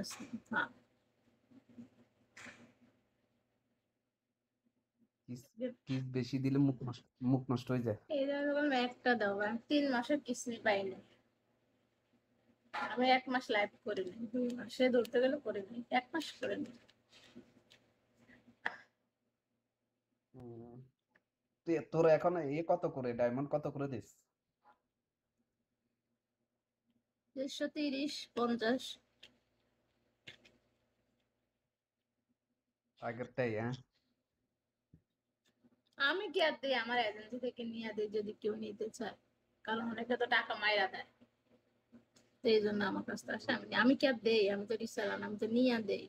আছে। হ্যাঁ, kiss kiss বেশি দিলে মুখ নষ্ট হয়ে যায়। এই যখন একটা দাও, আমি 3 মাসের কিস্তি পাইনি। আমি 1 মাস লাইভ করিনি, 2 মাসে ধরতে গেলে করিনি, 1 মাস করিনি। হুম, তোর এখন কত করে ডায়মন্ড কত করে দিস? 130, 50। আগেরটাই, হ্যাঁ। আমি কি আর দিই, আমার এজেন্সি থেকে নিয়ে দিই যদি কেউ নিতে চায়, কারণ অনেকে তো টাকা মাইরা দেয়। তো এই জন্য আমার কাছে আসে, আমি কি আর দেই, আমি তো রিসেলার, আমি তো নিয়ে দেই।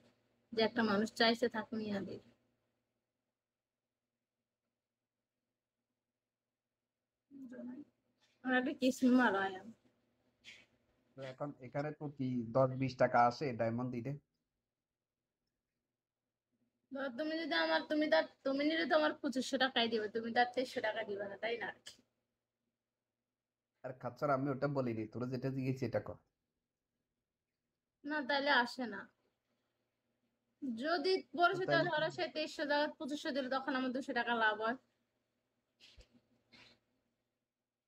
যে একটা মানুষ চাইছে থাক নিয়ে দেই। আমার একটা কিস্তি মারায়। তো এখন এখানে তো কি 10-20 টাকা আসে ডায়মন্ড দিলে? ধর তুমি যদি আমার, তুমি নিলে তো আমার 2500 টাকাই দিবে, তুমি তার 2300 টাকা দিবে না, তাই না? আর খাচ্ছর আমি ওটা বলিনি, তোরা যেটা দিয়েছি এটা কর। না, তাইলে আসে না। যদি তো পরিচিত তাইলে ধরো সে 2300 টাকা 2500 দিল, তখন আমার 200 টাকা লাভ হয়।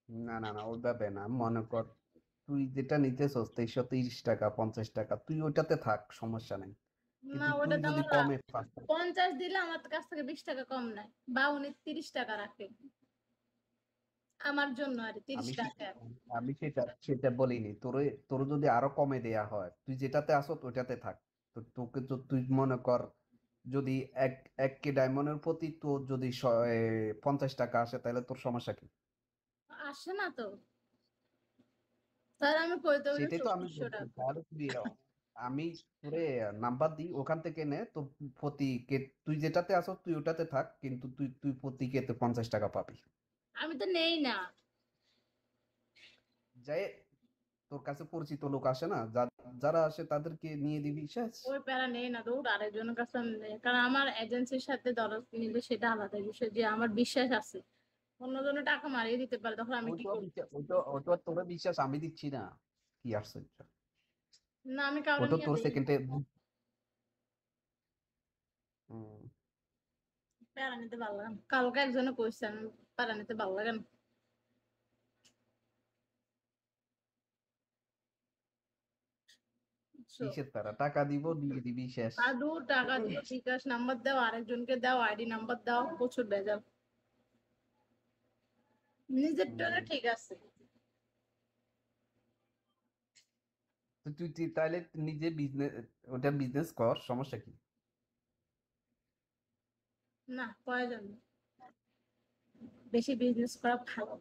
না না না, ওইভাবে না, মনে কর তুই যেটা নিতেছস 2330 টাকা 50 টাকা, তুই ওইটাতে থাক, সমস্যা নাই। না, কিন্তু তুই ওটা তো যদি আমার কমে পাস। 50 দিলে আমার কাছ থেকে 20 টাকা কম নেয়, বা উনি 30 টাকা রাখে আমার জন্য, আর তিরিশ আমি টাকা আমি সেটা সেটা বলিনি তোরে। তোর যদি আরো কমে দেয়া হয়, তুই যেটাতে আসো ওইটাতে থাক। তো তোকে তো তুই মনে কর, যদি এক এক কে ডায়মন্ডের প্রতি তোর যদি 50 টাকা আসে, তাহলে তোর সমস্যা কি? আসে না তো, তাহলে আমি কই দেবো সেটাই তো আমি 2400 টাকা। বলছি, তাহলে আমি তোরে নাম্বার দিই, ওখান থেকে নে তো। প্রতি কে তুই যেটাতে আসো তুই ওটাতে থাক, কিন্তু তুই তুই প্রতি কেতে 50 টাকা পাবি। আমি তো নেই না। যাই, তোর কাছে পরিচিত লোক আসে না, যারা আসে তাদেরকে নিয়ে দিবি, শেষ। ওই প্যারা নেই না, দৌড় আরেকজনের কাছে আমি নেই। কারণ আমার এজেন্সির সাথে দরজ নিলে সেটা আলাদা বিষয়, যে আমার বিশ্বাস আছে অন্যজনের টাকা মারিয়ে দিতে পারে, তখন আমি কি ওইটা করবো? ওইটা তোর বিশ্বাস আমি দিচ্ছি না, কি আশ্চর্য। না, আমি কাউকে ওটা নিয়ে তোর দিই না। সেকেন্ডে। হুম। প্যারা নিতে ভালো লাগে না। কালকে একজনে কইছে আমি প্যারা নিতে ভালো লাগে না। বুঝছো? কিসের তারা টাকা দিব দিয়ে দিবি, শেষ। আর 2 টাকা দিয়ে বিকাশ নাম্বার দাও, আরেকজনকে দাও আইডি নাম্বার দাও, প্রচুর ভেজাল। নিজের টোনে হুম। ঠিক আছে। তো তুই তাহলে নিজে বিজনেস, ওটা বিজনেস কর, সমস্যা কি? না, প্রয়োজন নেই। বেশি বিজনেস করা ভালো।